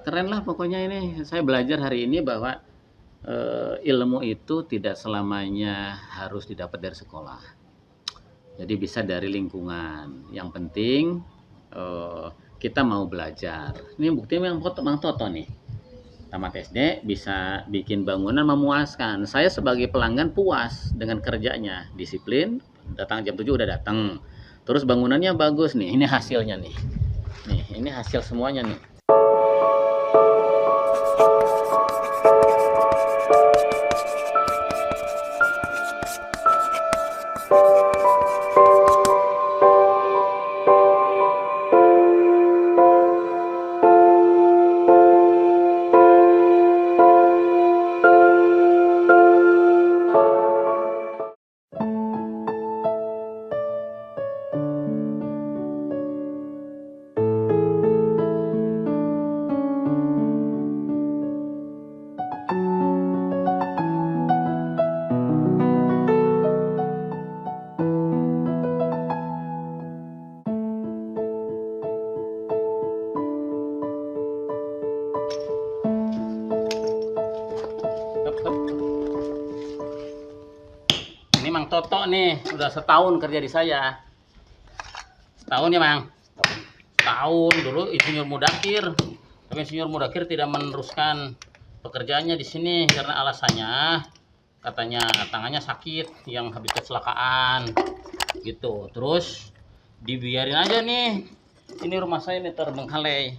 keren lah pokoknya ini. Saya belajar hari ini bahwa ilmu itu tidak selamanya harus didapat dari sekolah. Jadi bisa dari lingkungan. Yang penting kita mau belajar. Ini buktinya yang foto Mang Toto nih. Tamat SD bisa bikin bangunan memuaskan. Saya sebagai pelanggan puas dengan kerjanya, disiplin, datang jam 7 udah datang. Terus bangunannya bagus nih. Ini hasilnya nih. Nih, ini hasil semuanya nih. Ini Mang Toto nih, udah setahun kerja di saya. Setahun ya Mang? Setahun, dulu Insinyur Mudakir. Tapi Insinyur Mudakir tidak meneruskan pekerjaannya di sini karena alasannya katanya tangannya sakit yang habis kecelakaan gitu. Terus dibiarin aja nih. Ini rumah saya ini terbengkalai.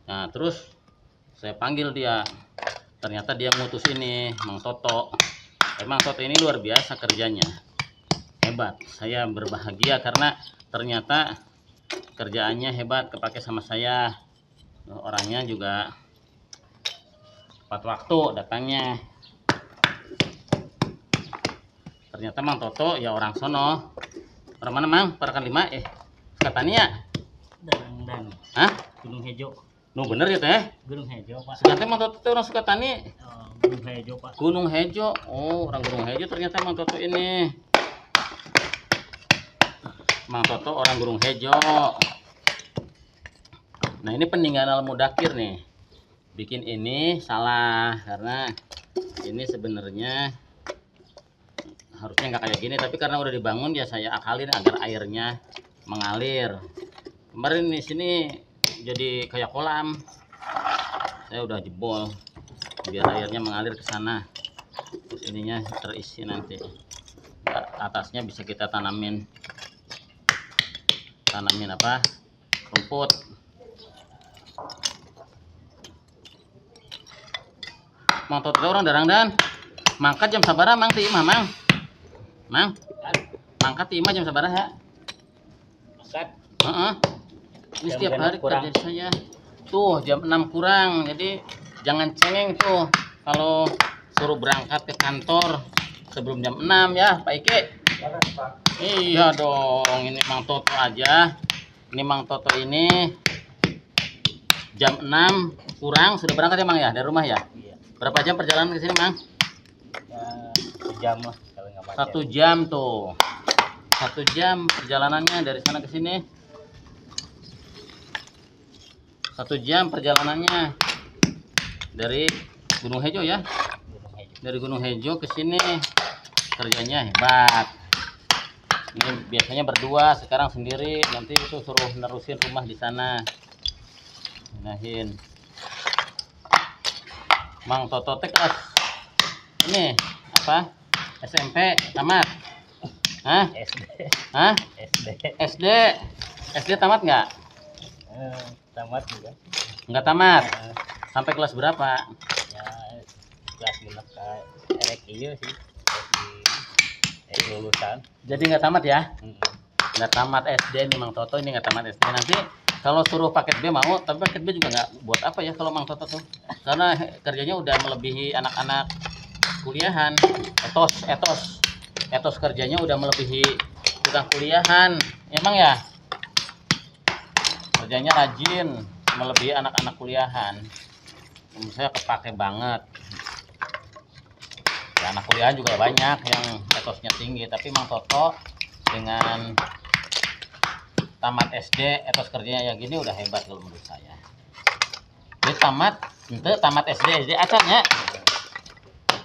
Nah, terus saya panggil dia. Ternyata dia ngutus ini, Mang Toto. Emang Toto ini luar biasa kerjanya, hebat. Saya berbahagia karena ternyata kerjaannya hebat, kepake sama saya. Orangnya juga tepat waktu datangnya. Ternyata Mang Toto ya orang sono. Orang mana Mang? Parakan 5 Sukatania. Dan Hah? Gunung Hejo. Nu bener ya teh? Gunung Hejo, Pak. Ternyata Mang Toto orang Sukatani. Gunung Hejo, Pak. Gunung Hejo. Oh, orang Gunung Hejo ternyata Mang Toto ini. Mang Toto orang Gunung Hejo. Nah, ini peninggalan Mudakir nih. Bikin ini salah karena ini sebenarnya harusnya nggak kayak gini, tapi karena udah dibangun ya saya akalin agar airnya mengalir. Kemarin di sini jadi kayak kolam. Saya udah jebol biar airnya mengalir ke sana. Terus ininya terisi nanti. Atasnya bisa kita tanamin apa? Rumput. Mang Toto orang darang dan mangkat jam sabaraha Mang ti imah Mang? Mang. Mangkat ti imah jam sabaraha ya? Mangkat. Heeh. Ini setiap hari kurang. kerja di saya. Tuh jam 6 kurang. Jadi jangan cengeng tuh kalau suruh berangkat ke kantor sebelum jam 6 ya, Pak Ike. Iya dong, ini Mang Toto aja. Ini Mang Toto ini jam 6 kurang sudah berangkat ya Mang ya dari rumah ya? Iya. Berapa jam perjalanan ke sini Mang? Ya, 1 jam lah kalau nggak macet. 1 jam tuh. 1 jam perjalanannya dari sana ke sini. 1 jam perjalanannya dari Gunung Hejo ya. Gunung Hejo. Dari Gunung Hejo ke sini kerjanya hebat. Ini biasanya berdua, sekarang sendiri. Nanti itu suruh nerusin rumah di sana. Benahin. Mang Toto teh kelas ini apa? SMP tamat? Hah? SD. Hah? SD. SD? SD tamat nggak? Tamat juga. Nggak tamat. Eh, Sampai kelas berapa? ya kelas 6 erek iya sih. Lulusan. Jadi nggak tamat ya? Mm-mm. Nggak tamat SD nih Mang Toto, ini nggak tamat SD. Nanti kalau suruh paket B mau, tapi paket B juga nggak buat apa ya kalau Mang Toto tuh, karena kerjanya udah melebihi anak-anak kuliahan. Etos kerjanya udah melebihi tukang kuliahan. Emang ya kerjanya rajin, melebihi anak-anak kuliahan. Menurut saya kepake banget ya, anak kuliahan juga banyak yang etosnya tinggi, tapi Mang Toto dengan tamat SD etos kerjanya yang gini udah hebat kalau menurut saya. tamat SD acaranya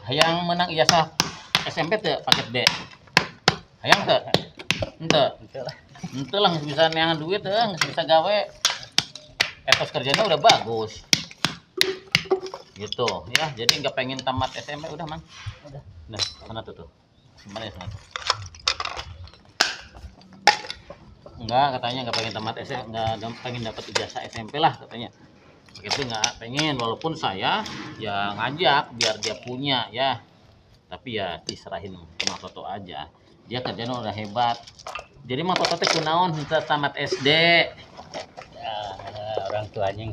hayang menang ijazah SMP teu paket B. Hayang teu? Henteu. Henteu lah geus bisa neangan duit teu, geus bisa gawe. Etos kerjanya udah bagus. Gitu ya. Jadi nggak pengen tamat SMP udah, Mang. Udah. Nah, sana tuh. Gimana ya sana? Enggak, katanya nggak pengen tamat SMP, nggak pengen dapat ijazah SMP lah katanya. Begitu nggak pengen, walaupun saya ya ngajak biar dia punya ya. Tapi ya diserahin ke Mang Toto aja. Dia kerjanya udah hebat. Jadi Mang Toto teh kunaon henteu tamat SD. Ya, orang tuanya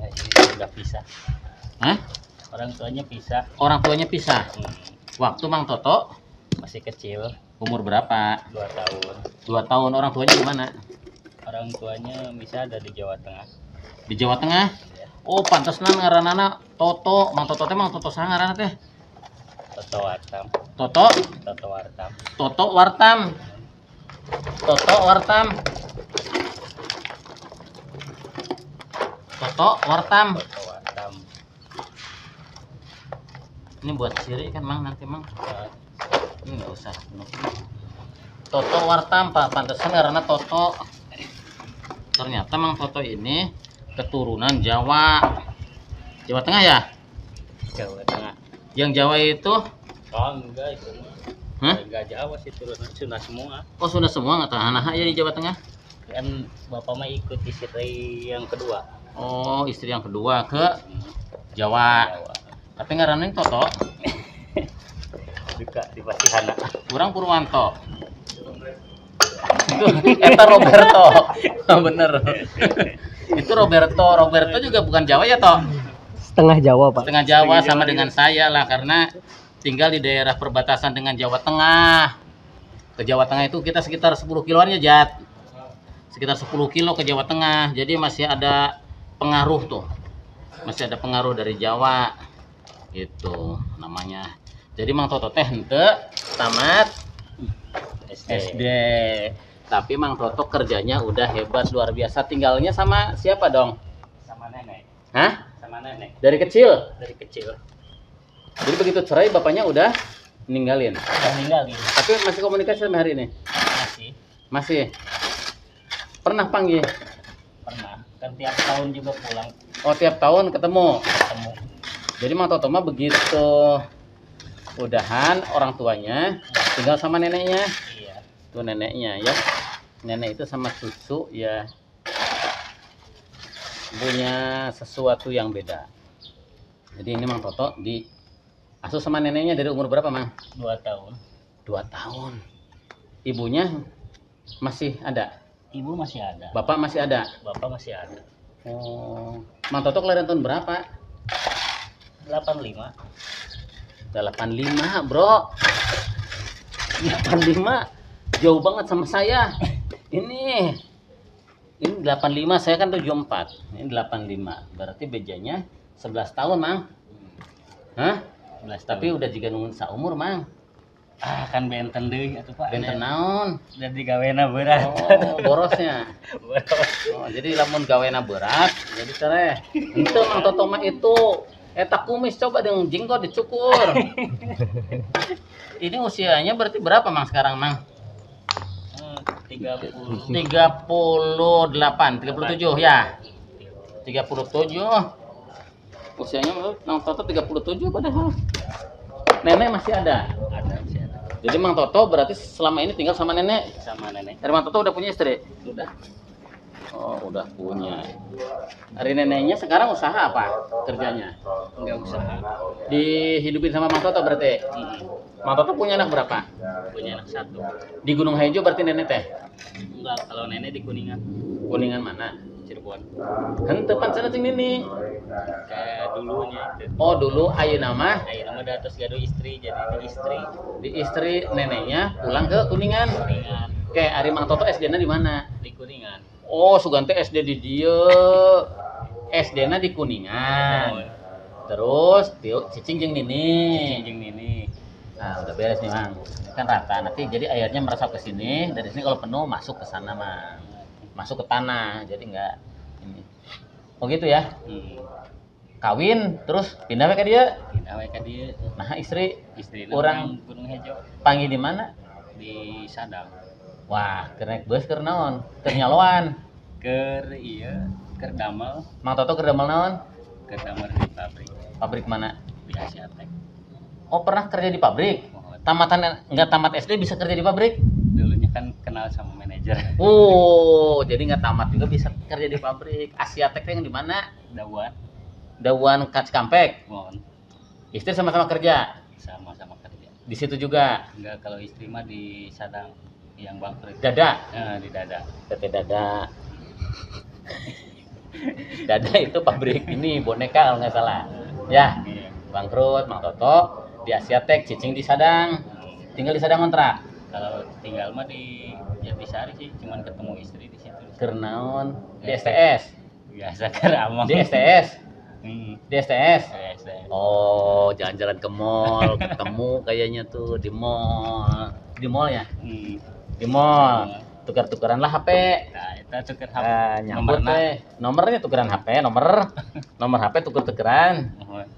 nggak pisah. Hah? Orang tuanya pisah. Orang tuanya pisah. Waktu Mang Toto Masih kecil, umur berapa? 2 tahun. 2 tahun. Orang tuanya di mana? Orang tuanya bisa ada di Jawa Tengah. Di Jawa Tengah. Ya. Oh, pantasna ngaranana Toto. Mang Toto teh Mang Toto saha ngaranna teh? Toto Wartam. Toto Toto Wartam. Toto Wartam. Toto Wartam. Toto Wartam. Toto Wartam. Ini buat ciri kan Mang nanti Mang. Ya, Ini nggak usah. Toto Wartam, Pak. Pantesan karena Toto. Ternyata Mang Toto ini keturunan Jawa. Jawa Tengah ya? Jawa Tengah. Yang Jawa itu, Oh enggak itu mah. hah? Enggak Jawa sih, turunan Sunda semua. Oh, sudah semua nggak tahan ya di Jawa Tengah? Kan bapak mah ikut istri yang kedua. Oh, istri yang kedua ke Jawa. Jawa. Tapi ngaranna Toto, Duka di Pasihana. kurang Purwanto. Itu eta Roberto. Oh, bener. Itu Roberto. Roberto juga bukan Jawa ya, toh? Setengah Jawa, Pak. Setengah Jawa sama dengan saya lah, karena tinggal di daerah perbatasan dengan Jawa Tengah. Ke Jawa Tengah itu kita sekitar 10 kiloan ya, Jat. Sekitar 10 kilo ke Jawa Tengah. Jadi masih ada pengaruh tuh. Masih ada pengaruh dari Jawa. Gitu namanya. Jadi Mang Toto teh henteu tamat SD. Tapi Mang Toto kerjanya udah hebat luar biasa. Tinggalnya sama siapa dong? Sama nenek. Hah? Sama nenek Dari kecil? dari kecil. Jadi begitu cerai bapaknya udah ninggalin. Udah ninggalin. Tapi masih komunikasi sampai hari ini? Masih Masih. Pernah panggil? pernah. Kan tiap tahun juga pulang Oh, tiap tahun ketemu. ketemu. Jadi Mang Toto mah begitu udahan orang tuanya tinggal sama neneknya. Iya. Tuh neneknya ya. Nenek itu sama cucu ya punya sesuatu yang beda. Jadi ini Mang Toto diasuh sama neneknya dari umur berapa, Mang? 2 tahun. 2 tahun. Ibunya masih ada? Ibu masih ada. Bapak masih ada? Bapak masih ada. Oh, Mang Toto kelahiran tahun berapa? 85. 85, bro. 85 jauh banget sama saya. Ini 85, saya kan 74. Ini 85. Berarti bedanya 11 tahun, Mang. Hah? 11 tahun. Tapi udah juga nunggu saumur, Mang. Ah, kan benten deui atuh Pak. Benten naon? Dan digawena berat. Oh, borosnya. Boros. Oh, jadi lamun gawena berat, jadi cereh. Itu Mang Toto mah itu eta kumis coba dengan jenggot dicukur. Ini usianya berarti berapa, Mang, sekarang, Mang? 30. 38, 37 ya. 37. Usianya Mang Toto 37 padahal. Nenek masih ada. Ada masih ada. Jadi Mang Toto berarti selama ini tinggal sama nenek. Sama nenek. Dari Mang Toto udah punya istri? Sudah. Oh, udah punya. Hari neneknya sekarang usaha apa kerjanya? Enggak usaha. Dihidupin sama Mang Toto berarti? Mang Toto punya anak berapa? Punya anak 1. Di Gunung Haijo berarti nenek teh? Enggak, kalau nenek di Kuningan, Kuningan mana? Cirebon. Henteu pan cenah cing nini. Kayak dulunya itu. Oh, dulu ayeuna mah Ayo nama di atas gaduh istri, jadi di istri di istri neneknya pulang ke Kuningan. Kuningan. Kayak Ari Mang Toto SD-na di mana? Di Kuningan. Oh, Sugante SD di dieu. SD-na di Kuningan. Terus cicing jeung nini. Cincin ini. Nah, udah beres nih, Mang. Kan rata. Nanti jadi airnya meresap ke sini. Dari sini kalau penuh masuk ke sana, Mang. Masuk ke tanah. Jadi enggak ini. Oh gitu ya. kawin terus pindah ke dia. pindah we ka dieu. Nah, istri Istrina Urang- urang Gunung Hejo panggil di mana? di Sadang. Wah, keur naik bus keur naon? Keur nyaloan. Keur ieu keur damel, Mang Toto keur damel naon? keur damel di pabrik Pabrik mana? di Asiatek. Oh, pernah kerja di pabrik? Mohon. Tamatan enggak tamat SD bisa kerja di pabrik? Dulunya kan kenal sama manajer Oh, jadi nggak tamat juga bisa kerja di pabrik. Asiatek yang di mana? Dawan. Dawan Cikampek. Mohon. Istri sama-sama kerja Sama-sama kerja. di situ juga. Enggak, kalau istri mah di Sadang yang bangkrut. Dada, Di Dada. PT Dada. Dada itu pabrik ini boneka kalau nggak salah. Ya, Iya. bangkrut Mang Toto di Asiatek, Cicing di Sadang. Tinggal di Sadang kontrak. Kalau tinggal mah di Jatisari sih, cuman ketemu istri di situ. Keur naon? Di STS. Biasa keramang. Di STS. Hmm. Di STS. Biasa. Oh, jalan-jalan ke mall, ketemu kayaknya tuh di mall. Di mall ya? Hmm. Di mall. Tukar-tukaran lah HP. Nah, itu tuker HP. Nyambut teh. Nomornya tukeran HP, nomor HP tuker-tukeran. Mohon.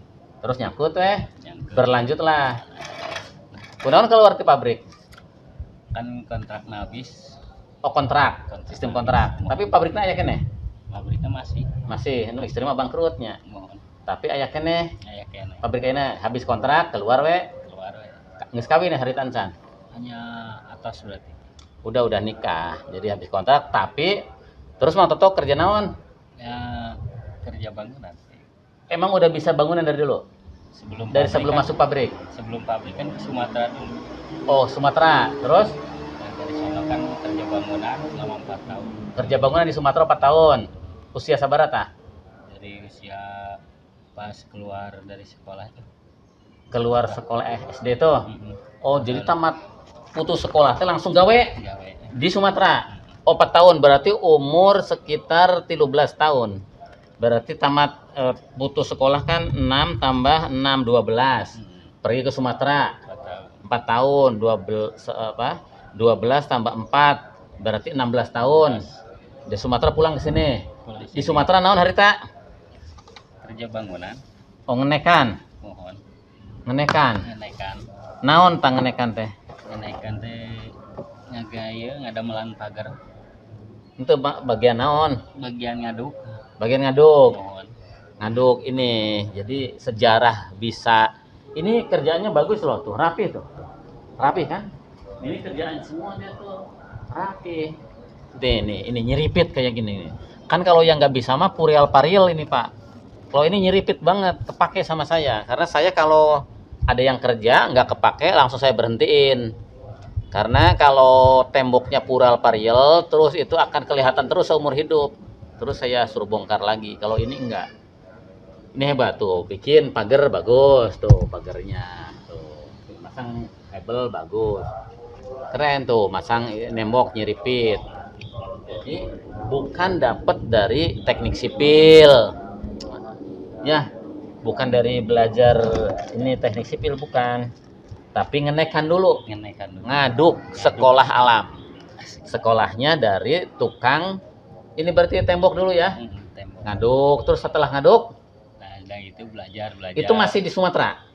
Terus nyangkut teh. Yang Berlanjut lah. Kunaon keluar ti pabrik? kan kontrak habis, Oh, kontrak. Sistem kontrak. Tapi pabriknya aya keneh? pabriknya masih. Masih, nu istri mah bangkrutnya. Mohon. Tapi aya keneh. Aya kene Pabrik ayeuna habis kontrak keluar we. keluar we. Geus kawin ya hari tansan. Hanya atas berarti. Udah nikah. Jadi habis kontrak tapi terus Mang Toto kerja naon? Ya kerja bangunan sih. Emang udah bisa bangunan dari dulu? Sebelum Dari pabrik sebelum kan- masuk pabrik? Sebelum pabrik kan ke Sumatera dulu. Oh, Sumatera. Terus Nah, dari sana kan kerja bangunan selama 4 tahun. kerja bangunan di Sumatera 4 tahun. Usia sabarata? Dari usia pas keluar dari sekolah itu. Keluar sekolah SD tuh. Mm-mm. Oh, jadi tamat putus sekolah teh langsung gawe Gawe. di Sumatera. Oh, 4 tahun berarti umur sekitar 13 tahun. Berarti tamat putus sekolah kan 6 tambah 6 12. Pergi ke Sumatera 4 tahun 12 tambah 4 berarti 16 tahun. Di Sumatera pulang ke sini. Di Sumatera naon harita? Kerja bangunan. Oh, ngenekan. Mohon. Ngenekan. Ngenaikan. Naon tang ngenekan teh? Ngenaikan teh ngagaya ngadamelan pagar. Itu bagian naon? Bagian ngaduk. Bagian ngaduk. Mohon. Ngaduk ini. Jadi sejarah bisa. Ini kerjaannya bagus loh tuh, rapi tuh. Rapi kan? Ini kerjaan semua dia tuh rapi. Ini nyeripit kayak gini nih. Kan kalau yang nggak bisa mah purial paril ini Pak. Kalau ini nyeripit banget, kepake sama saya. Karena saya kalau ada yang kerja nggak kepake langsung saya berhentiin. Karena kalau temboknya pural paril terus itu akan kelihatan terus seumur hidup. Terus saya suruh bongkar lagi. Kalau ini enggak. Ini hebat tuh, bikin pagar bagus tuh pagarnya. Tuh, masang kabel bagus. Keren tuh, masang nembok nyeripit. Jadi bukan dapat dari teknik sipil. Ya, bukan dari belajar ini teknik sipil bukan. Tapi ngenekan dulu, Ngenaikan dulu. ngaduk sekolah alam. Sekolahnya dari tukang ini berarti tembok dulu ya. Tembok. Ngaduk, terus setelah ngaduk Nah, dan itu belajar. itu masih di Sumatera.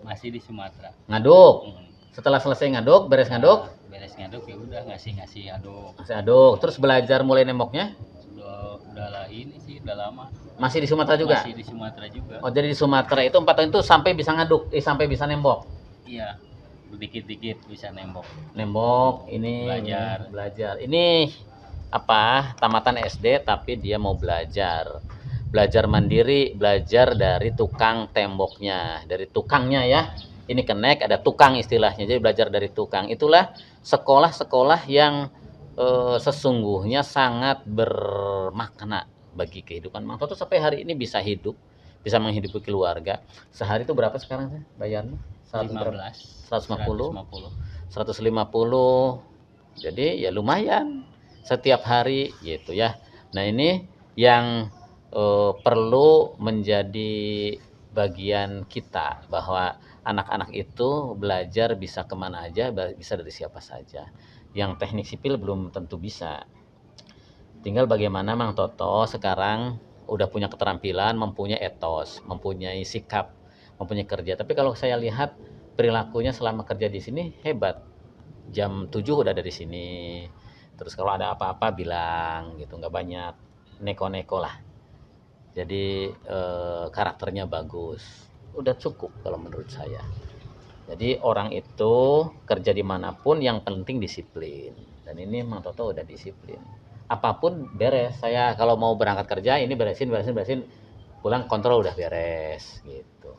masih di Sumatera. Ngaduk. Hmm. Setelah selesai ngaduk, beres ngaduk, Beres ngaduk ya udah ngasih aduk. masih aduk. Terus belajar mulai nemboknya Udah lah ini sih udah lama. masih di Sumatera juga. Masih di Sumatera juga. Oh, jadi di Sumatera itu 4 tahun itu sampai bisa ngaduk, sampai bisa nembok. Iya. Dikit-dikit bisa nembok. Nembok ini belajar. Ini apa? Tamatan SD tapi dia mau belajar. Belajar mandiri, belajar dari tukang temboknya, dari tukangnya ya. Ini kenek ada tukang istilahnya. Jadi belajar dari tukang. Itulah sekolah-sekolah yang sesungguhnya sangat bermakna bagi kehidupan Mang Toto sampai hari ini bisa hidup, bisa menghidupi keluarga. Sehari itu berapa sekarang sih bayarnya? 15. 150. 150. Jadi ya lumayan setiap hari gitu ya. Nah, ini yang perlu menjadi bagian kita bahwa anak-anak itu belajar bisa kemana aja, bisa dari siapa saja. Yang teknik sipil belum tentu bisa. Tinggal bagaimana Mang Toto sekarang udah punya keterampilan, mempunyai etos, mempunyai sikap, mempunyai kerja. Tapi kalau saya lihat perilakunya selama kerja di sini hebat. Jam 7 udah ada di sini. Terus kalau ada apa-apa bilang gitu, nggak banyak neko-neko lah. Jadi karakternya bagus. Udah cukup kalau menurut saya. Jadi orang itu kerja dimanapun yang penting disiplin. Dan ini Mang Toto udah disiplin. Apapun beres. Saya kalau mau berangkat kerja ini beresin. Pulang kontrol udah beres gitu.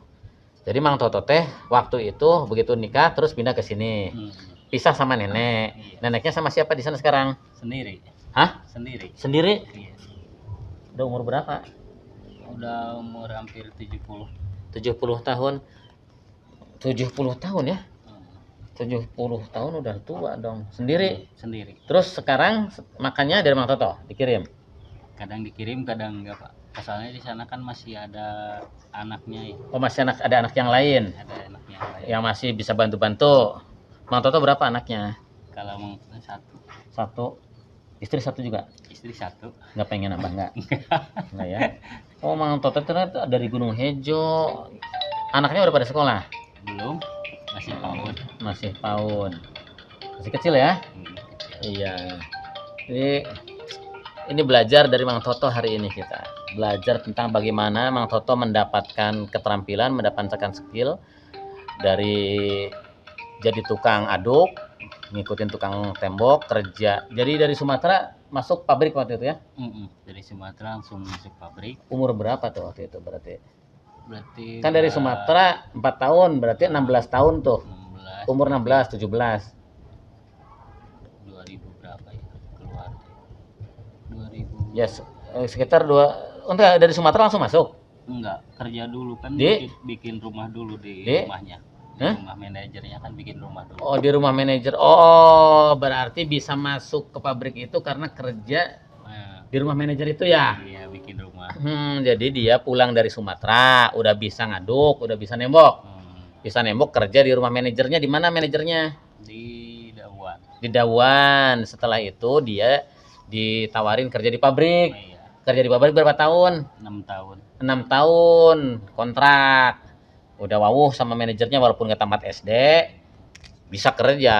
Jadi Mang Toto teh waktu itu begitu nikah terus pindah ke sini. Pisah sama nenek. Iya. Neneknya sama siapa di sana sekarang? Sendiri. Hah? Sendiri. Sendiri? Iya. Udah umur berapa? Udah umur hampir 70. 70 tahun. 70 tahun ya? Hmm. 70 tahun udah tua dong. Sendiri. Sendiri. Terus sekarang makannya dari Mang Toto dikirim. Kadang dikirim, kadang enggak, Pak. Pasalnya di sana kan masih ada anaknya ya. Oh masih ada anak yang lain Ada anaknya yang lain. yang masih bisa bantu-bantu. Mang Toto berapa anaknya? Kalau mau satu, Satu. Istri satu juga. istri satu. Nggak pengen nambah nggak? Nggak ya. Oh Mang Toto ternyata dari Gunung Hejo. Anaknya udah pada sekolah? Belum, masih PAUD. Masih PAUD. Masih kecil ya? Kecil. Iya. Jadi ini belajar dari Mang Toto hari ini kita. Belajar tentang bagaimana Mang Toto mendapatkan keterampilan, mendapatkan skill dari jadi tukang aduk, ngikutin tukang tembok, kerja. Jadi dari Sumatera masuk pabrik waktu itu ya? Dari Sumatera langsung masuk pabrik. Umur berapa tuh waktu itu berarti? Berarti Kan dari udah Sumatera 4 tahun, berarti 16 tahun tuh. 16, Umur 16, 17. 2000 berapa ya keluar? 2000. Ya sekitar enggak dari Sumatera langsung masuk. Enggak, kerja dulu kan, Di? bikin rumah dulu di Di? rumahnya. Di Hah? rumah manajernya kan bikin rumah dulu. Oh, di rumah manajer. Oh, berarti bisa masuk ke pabrik itu karena kerja Nah, di rumah manajer itu ya? iya bikin rumah. Jadi dia pulang dari Sumatera, udah bisa ngaduk, udah bisa nembok. Bisa nembok kerja di rumah manajernya. Di mana manajernya? Di Dawan. Di Dawan. Setelah itu dia ditawarin kerja di Oh, pabrik. iya, Kerja di pabrik berapa tahun? 6 tahun. 6 tahun kontrak. Udah wawuh sama manajernya walaupun nggak tamat SD, bisa kerja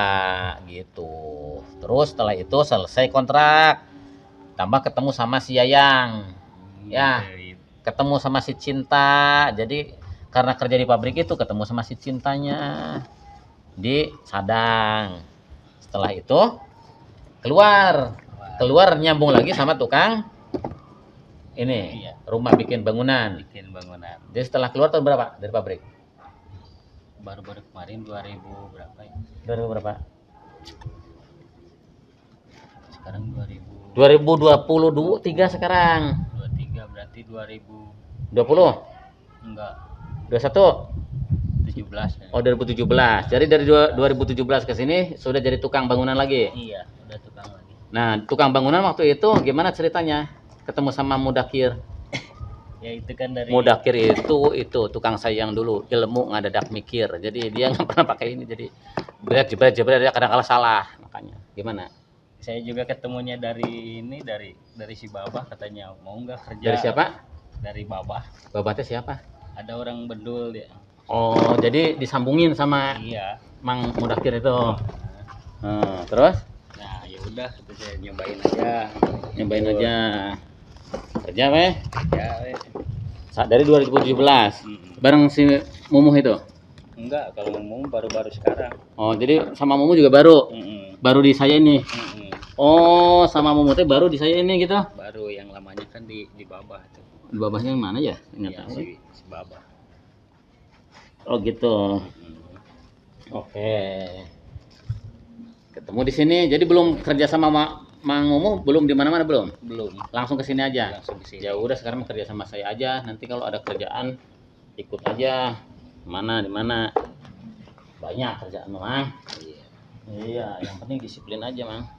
gitu. Terus setelah itu selesai kontrak, tambah ketemu sama si Yayang, Ya. Gitu. ketemu sama si Cinta. Jadi karena kerja di pabrik itu ketemu sama si cintanya di Sadang. Setelah itu keluar nyambung lagi sama tukang ini, Iya. rumah bikin bangunan. Bikin bangunan. Jadi setelah keluar tahun berapa dari pabrik? Baru-baru kemarin 2000 berapa ya? 2000 berapa? Sekarang 2023 sekarang. 2023 berarti 2000 20? enggak 21? 17 ya. Oh 2017. Jadi dari 2017 ke sini sudah jadi tukang bangunan lagi. Iya, udah tukang lagi. Nah, tukang bangunan waktu itu gimana ceritanya? Ketemu sama Mudakir. Ya itu kan dari Mudakir itu tukang sayang dulu, ilmu ngadadak mikir. Jadi dia nggak pernah pakai ini. Jadi jebret dia kadang-kala salah makanya. Gimana? saya juga ketemunya dari ini dari si Babah, katanya mau nggak kerja. Dari siapa? Dari Babah. Babatnya siapa? Ada orang Bedul dia. Oh, jadi disambungin sama Iya. Mang Mudakir itu. Terus Nah, ya udah itu saya nyobain aja. nyobain aja. Kerja weh. Ya, Dari 2017. Bareng si Mumuh itu. enggak, kalau mau baru-baru sekarang. Oh, jadi sama Mumuh juga baru. Mm-mm. Baru di saya ini. Mm-mm. Oh, sama Mumuh teh baru di saya ini gitu. Baru yang lamanya kan di Babah itu. Di babahnya yang mana ya? Enggak Iya, tahu. si Babah. Oh, gitu. Oke. Ketemu di sini. Jadi belum kerja sama Mang Mumuh, belum di mana-mana belum? Belum. Langsung ke sini aja. Langsung ke sini. Ya udah sekarang kerja sama saya aja. Nanti kalau ada kerjaan ikut aja. Di mana? Banyak kerjaan, Mang. Iya, yang penting disiplin aja, Mang.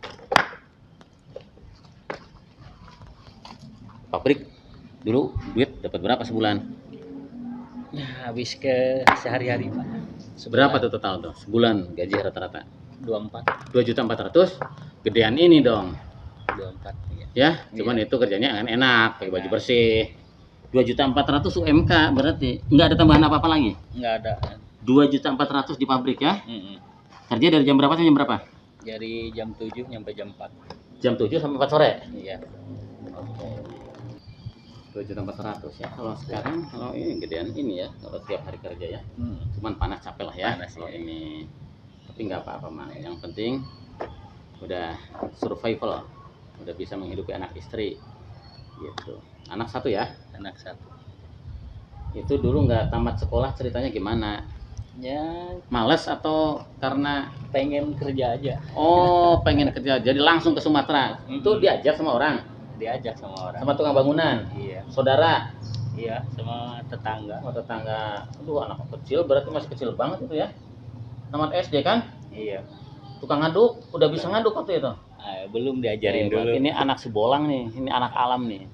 Pabrik dulu duit dapat berapa sebulan? Ya, habis ke sehari-hari, Pak. Berapa tuh total tuh? Sebulan gaji rata-rata? 24. 2.400.000. Gedean ini dong. 24 ya. Ya, cuman itu kerjanya kan enak, pakai baju bersih. 2.400.000 UMK berarti nggak ada tambahan apa-apa lagi. Nggak ada. 2.400.000 di pabrik ya. Mm-mm. Kerja dari jam berapa sampai jam berapa? Dari jam 7 sampai jam 4. Jam 7 sampai 4 sore. Iya. Oke. 2.400.000 ya. Kalau sekarang kalau ini gedean ini ya, kalau tiap hari kerja ya. Cuman panas capek lah ya. Panas, kalau ya. ini. Tapi nggak apa-apa Mang. Yang penting udah survival, udah bisa menghidupi anak istri. Gitu. Anak satu ya. Anak satu. Itu dulu nggak tamat sekolah, ceritanya gimana? Ya Males atau karena pengen kerja aja. oh pengen kerja jadi langsung ke Sumatera? Itu diajak sama orang, Diajak sama orang. sama tukang bangunan, Iya. saudara, Iya, sama tetangga. sama tetangga. Aduh anak kecil berarti masih kecil banget itu ya. Tamat SD kan? Iya. Tukang ngaduk, udah bisa ngaduk waktu itu. Belum diajarin Hebat. dulu. Ini anak Sibolang nih, ini anak alam nih.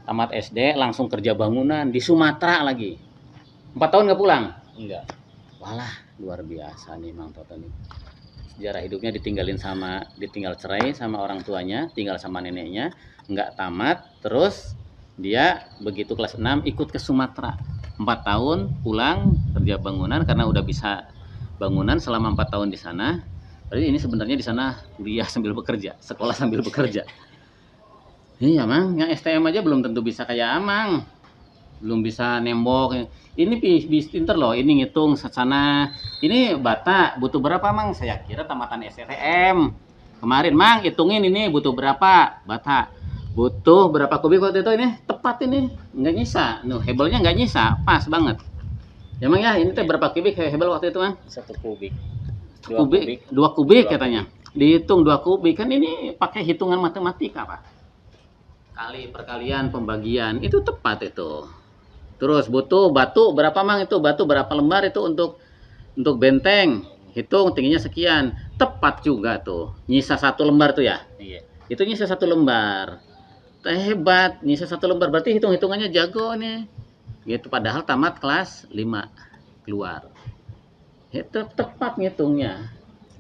Tamat SD langsung kerja bangunan di Sumatera lagi. 4 tahun nggak pulang? Enggak. Walah, luar biasa nih Mang Toto nih. Sejarah hidupnya ditinggal cerai sama orang tuanya, tinggal sama neneknya, nggak tamat, terus dia begitu kelas 6 ikut ke Sumatera. 4 tahun pulang kerja bangunan karena udah bisa bangunan selama 4 tahun di sana. Berarti ini sebenarnya di sana kuliah sambil bekerja, sekolah sambil bekerja. Iya Mang, yang STM aja belum tentu bisa kayak Amang. Belum bisa nembok. Ini bis pinter loh, ini ngitung sana. Ini bata butuh berapa Mang? Saya kira tamatan STM. Kemarin Mang hitungin ini butuh berapa bata. Butuh berapa kubik waktu itu ini? Tepat ini, nggak nyisa. Nuh, hebelnya nggak nyisa, pas banget. Ya Mang ya, ini teh berapa kubik hebel waktu itu Mang? 1 kubik. 2 kubik katanya. Dihitung 2 kubik kan ini pakai hitungan matematika Pak. Kali perkalian pembagian itu tepat itu. Terus butuh batu berapa Mang itu? Batu berapa lembar itu untuk benteng? Hitung tingginya sekian. Tepat juga tuh. Nyisa 1 lembar tuh ya. Iya. Itu nyisa 1 lembar. Hebat, nyisa 1 lembar berarti hitung-hitungannya jago nih. Gitu padahal tamat kelas 5 keluar. Itu tepat ngitungnya.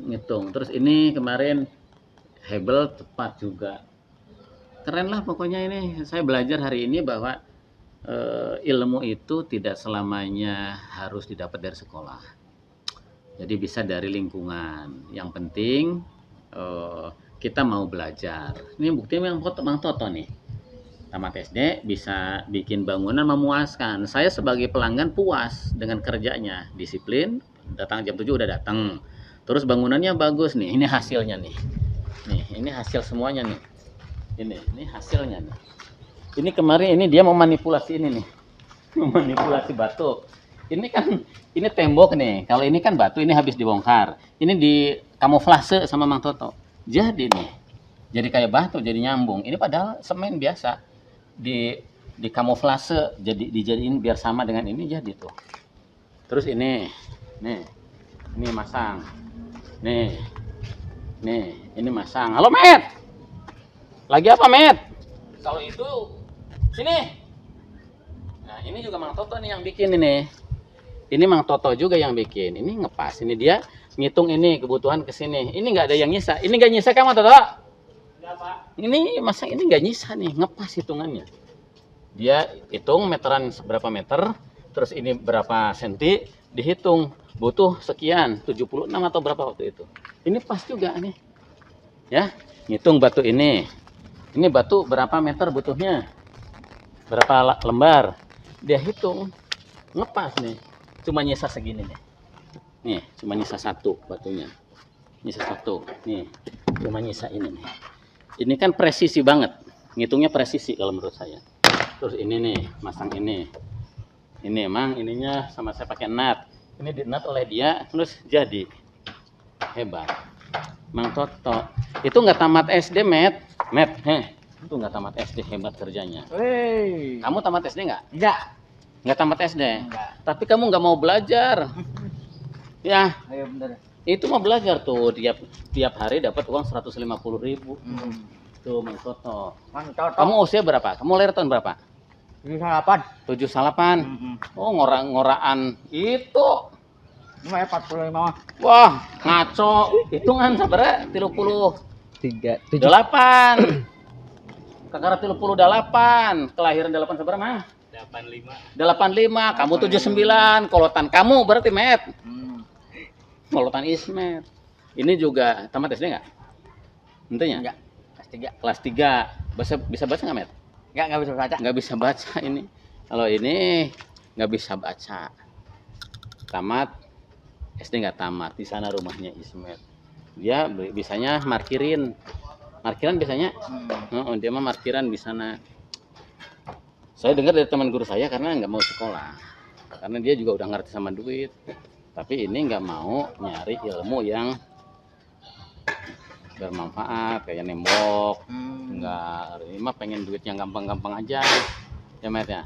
Ngitung. Terus ini kemarin hebel tepat juga. Keren lah pokoknya ini. Saya belajar hari ini bahwa ilmu itu tidak selamanya harus didapat dari sekolah. Jadi bisa dari lingkungan. Yang penting kita mau belajar. Ini buktinya Mang Toto nih. Tamat SD bisa bikin bangunan memuaskan. Saya sebagai pelanggan puas dengan kerjanya. Disiplin, datang jam 7 udah datang. Terus bangunannya bagus nih. Ini hasilnya nih. Nih, ini hasil semuanya nih. Ini hasilnya nih. Ini kemarin ini dia memanipulasi ini nih. Memanipulasi batu. Ini kan ini tembok nih. Kalau ini kan batu ini habis dibongkar. Ini di kamuflase sama Mang Toto. Jadi nih. Jadi kayak batu jadi nyambung. Ini padahal semen biasa. Di kamuflase jadi dijadiin biar sama dengan ini jadi tuh. Terus ini. Nih. Ini masang. Nih. Ini masang. Halo, Met. Lagi apa, Met? Kalau itu sini. Nah, ini juga Mang Toto nih yang bikin ini. Ini Mang Toto juga yang bikin. Ini ngepas. Ini dia ngitung ini kebutuhan ke sini. Ini nggak ada yang nyisa. Ini nggak nyisa kan Mang Toto? Enggak, Pak. Ini masa ini nggak nyisa nih, ngepas hitungannya. Dia hitung meteran seberapa meter, terus ini berapa senti, dihitung butuh sekian, 76 atau berapa waktu itu. Ini pas juga nih. Ya, ngitung batu ini. Ini batu berapa meter butuhnya? Berapa lembar? Dia hitung. Ngepas nih. Cuma nyisa segini nih. Nih, cuma nyisa 1 batunya. Nyisa 1. Nih, cuma nyisa ini nih. Ini kan presisi banget. Ngitungnya presisi kalau menurut saya. Terus ini nih, masang ini. Ini emang ininya sama saya pakai nut. Ini di nut oleh dia, terus jadi. Hebat. Mang Toto. Itu nggak tamat SD, Met. Itu nggak tamat SD, hebat kerjanya. Wey. Kamu tamat SD nggak? Enggak. Nggak tamat SD. Enggak. Tapi kamu nggak mau belajar. Ya, Ayo bener. itu mau belajar tuh tiap hari dapat uang 150.000. Tuh Mang Toto. Mang Toto. Kamu usia berapa? Kamu lahir tahun berapa? 78. 78. Oh, ngoraan itu. Ini 45 mah. Wah, ngaco. Hitungan sabar 30 3, 7. 8. Kakak 38. Kelahiran 8 seberapa, Mang? 85. 85. Kamu 79. Kolotan kamu berarti, Met. Kolotan Ismet. Ini juga tamat SD nggak? Tentunya. Enggak. Kelas 3. Kelas 3. Bisa baca nggak, Met? Enggak bisa baca. Nggak bisa baca ini. Kalau ini nggak bisa baca. Tamat SD nggak tamat. Di sana rumahnya Ismet. Dia bisanya markiran biasanya. Dia mah markiran di sana. Saya dengar dari teman guru saya karena nggak mau sekolah. Karena dia juga udah ngerti sama duit. Tapi ini nggak mau nyari ilmu yang bermanfaat kayak nembok. Enggak, ini mah pengen duit yang gampang-gampang aja. Ya, Met ya.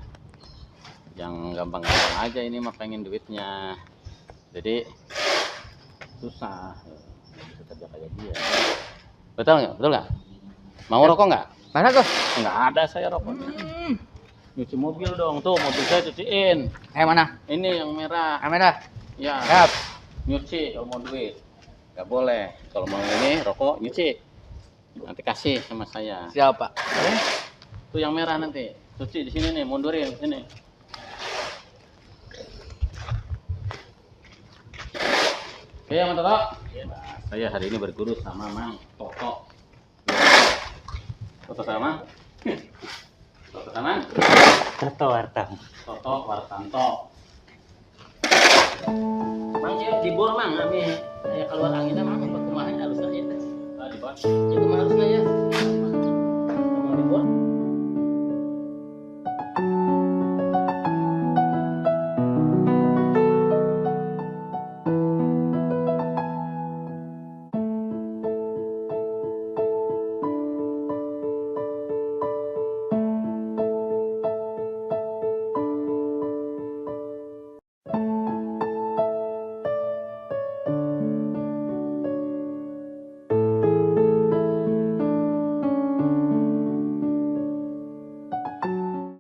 Yang gampang-gampang aja ini mah pengen duitnya. Jadi susah. Bisa kerja kayak dia. Betul nggak? Mau rokok nggak? Mana tuh? Nggak ada saya rokoknya. Nyuci mobil dong, tuh mobil saya cuciin. Mana? Ini yang merah. Kamera. Ya, Siap. nyuci kalau mau duit. Nggak boleh. Kalau mau ini rokok nyuci. Nanti kasih sama saya. Siap, Pak. Tuh yang merah nanti. Cuci di sini nih, mundurin di sini. Oke, Mang Toto. Saya hari ini berguru sama Mang Toto. Toto sama? Toto sama? Toto Wartam. Toto Wartanto. Mang yuk dibor Mang, kami saya keluar anginnya Mang, kumaha halus aja teh. Ah, dibor. Itu mah harusnya ya.